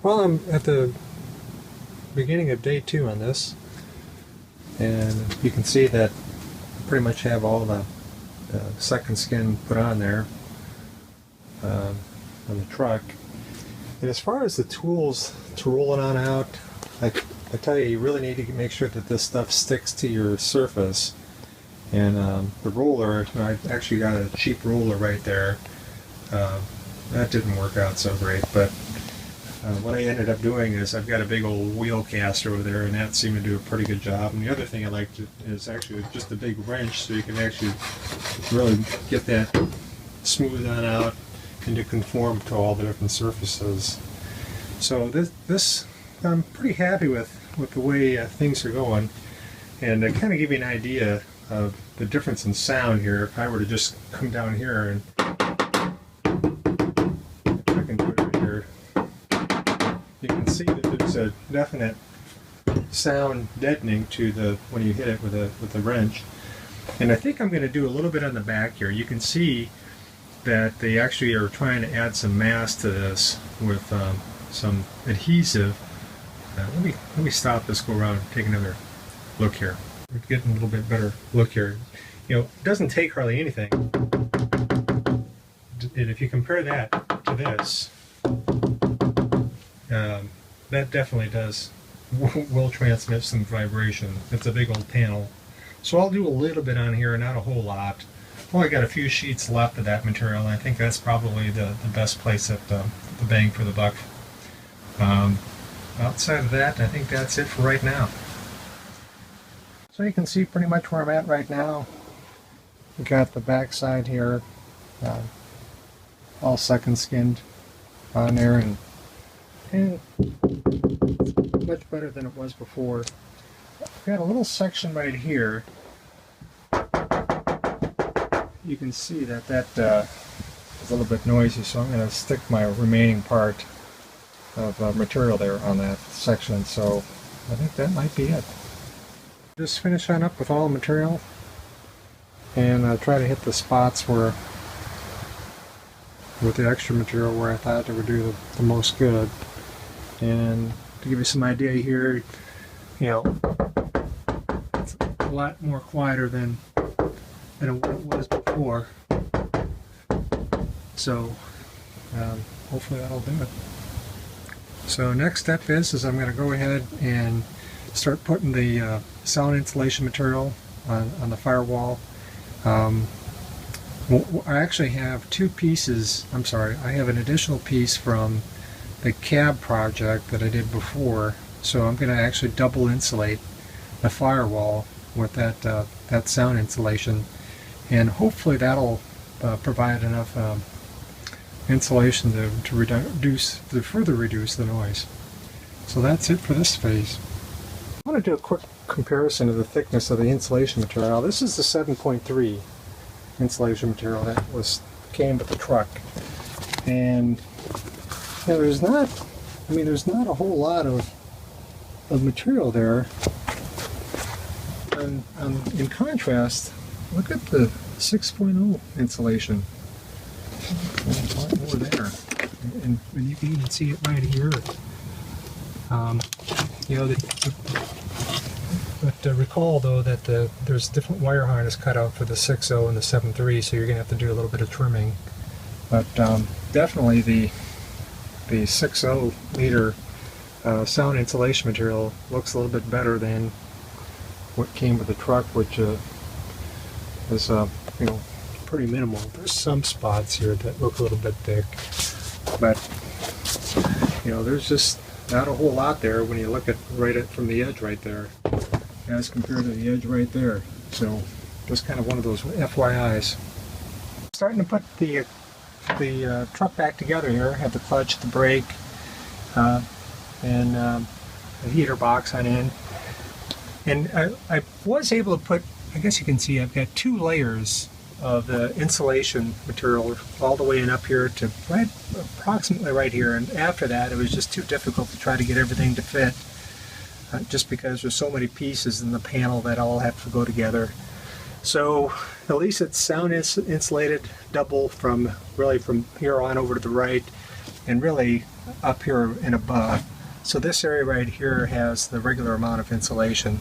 Well, I'm at the beginning of day 2 on this, and you can see that I pretty much have all the second skin put on there on the truck. And as far as the tools to roll it on out, I tell you, you really need to make sure that this stuff sticks to your surface. And the roller, I actually got a cheap roller right there. That didn't work out so great, but what I ended up doing is I've got a big old wheel caster over there, and that seemed to do a pretty good job. And the other thing I liked is actually just a big wrench, so you can actually really get that smooth on out and to conform to all the different surfaces. So this I'm pretty happy with the way things are going, and to kind of give you an idea of the difference in sound here, if I were to just come down here and if I can do it right here, you can see that there's a definite sound deadening to the when you hit it with a wrench. And I think I'm going to do a little bit on the back here. You can see that they actually are trying to add some mass to this with some adhesive. Let me stop this, go around and take another look here. We're getting a little bit better look here. You know, it doesn't take hardly anything. And if you compare that to this, that definitely will transmit some vibration. It's a big old panel. So I'll do a little bit on here, not a whole lot. Only got a few sheets left of that material, and I think that's probably the best place at the bang for the buck. Outside of that, I think that's it for right now. So you can see pretty much where I'm at right now. We got the back side here, all second skinned on there, and much better than it was before. I've got a little section right here. You can see that is a little bit noisy, so I'm going to stick my remaining part of material there on that section. So I think that might be it. Just finish on up with all the material and try to hit the spots where with the extra material where I thought it would do the most good. And to give you some idea here, you know, it's a lot more quieter than it was before. So hopefully that'll do it. So next step is I'm going to go ahead and start putting the sound insulation material on the firewall. I actually have two pieces. I'm sorry, I have an additional piece from the cab project that I did before. So I'm going to actually double insulate the firewall with that sound insulation, and hopefully that'll provide enough insulation to further reduce the noise. So that's it for this phase. I want to do a quick comparison of the thickness of the insulation material. This is the 7.3 insulation material that came with the truck, and you know, there's not a whole lot of material there. And in contrast, look at the 6.0 insulation. There's a lot more there, and you can even see it right here. You know, but recall though that there's different wire harness cut out for the 6.0 and the 7.3, so you're going to have to do a little bit of trimming. But definitely the 6.0 meter sound insulation material looks a little bit better than what came with the truck, which is you know, pretty minimal. There's some spots here that look a little bit thick, but you know, there's just not a whole lot there when you look at from the edge right there as compared to the edge right there. So just kind of one of those FYIs. Starting to put the truck back together here. Have the clutch, the brake, and the heater box on in. And I was able to put, I guess you can see I've got 2 layers of the insulation material all the way in up here to approximately right here, and after that it was just too difficult to try to get everything to fit, just because there's so many pieces in the panel that all have to go together. So at least it's sound insulated double from here on over to the right, and really up here and above. So this area right here has the regular amount of insulation.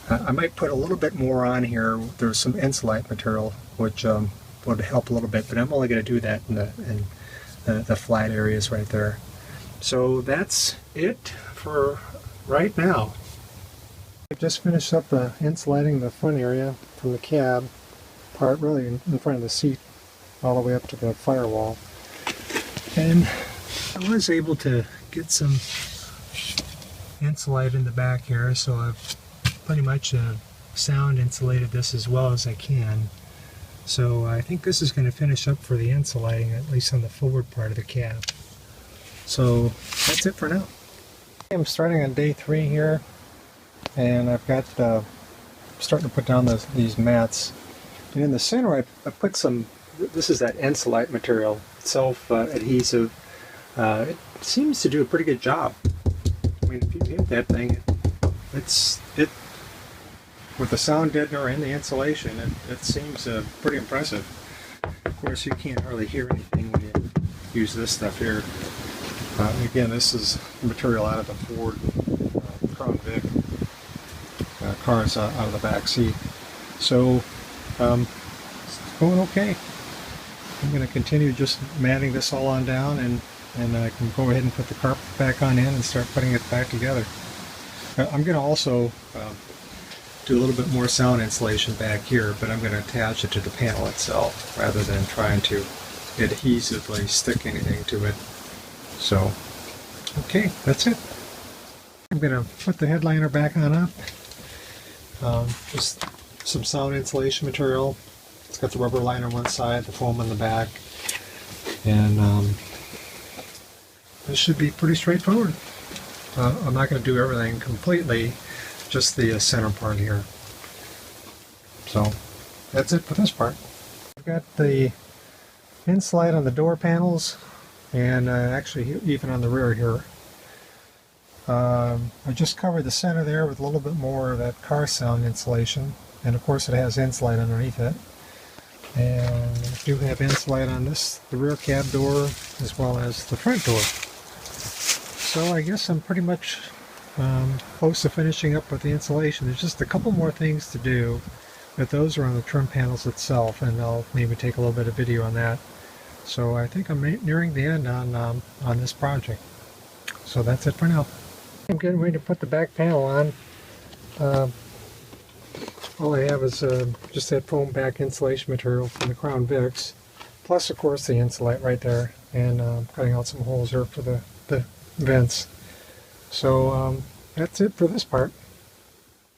I might put a little bit more on here. There's some Ensolite material which would help a little bit, but I'm only going to do that in the flat areas right there. So that's it for right now. I just finished up insulating the front area from the cab part, really in front of the seat, all the way up to the firewall. And I was able to get some Ensolite in the back here, so I've pretty much sound insulated this as well as I can. So I think this is going to finish up for the insulating, at least on the forward part of the cab. So that's it for now. I'm starting on day 3 here, and I've got starting to put down these mats. And in the center I put some, this is that Ensolite material, self-adhesive. It seems to do a pretty good job. I mean, if you hit that thing, it with the sound deadener and the insulation, it seems pretty impressive. Of course, you can't hardly hear anything when you use this stuff here. Again, this is material out of the Ford Crown Vic cars out of the back seat. So it's going okay. I'm going to continue just matting this all on down, and I can go ahead and put the carpet back on in and start putting it back together. I'm going to also do a little bit more sound insulation back here, but I'm going to attach it to the panel itself rather than trying to adhesively stick anything to it. So, okay, that's it. I'm going to put the headliner back on up. Just some sound insulation material. It's got the rubber liner on one side, the foam on the back, and this should be pretty straightforward. I'm not going to do everything completely, just the center part here. So that's it for this part. I've got the Ensolite on the door panels, and actually even on the rear here. I just covered the center there with a little bit more of that car sound insulation, and of course it has Ensolite underneath it. And I do have Ensolite on the rear cab door as well as the front door. So I guess I'm pretty much close to finishing up with the insulation. There's just a couple more things to do, but those are on the trim panels itself, and I'll maybe take a little bit of video on that. So I think I'm nearing the end on this project. So that's it for now. I'm getting ready to put the back panel on. All I have is just that foam back insulation material from the Crown Vics, plus of course the Ensolite right there, and cutting out some holes here for the vents. So that's it for this part.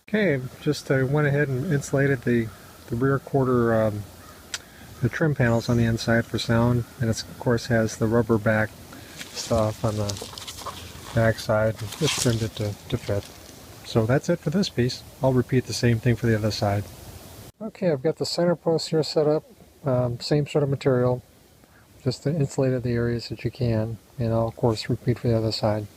Okay, just went ahead and insulated the rear quarter, the trim panels on the inside for sound, and it of course has the rubber back stuff on the back side. Just trimmed it to fit. So that's it for this piece. I'll repeat the same thing for the other side. Okay, I've got the center post here set up, same sort of material, just to insulate the areas that you can, and I'll of course repeat for the other side.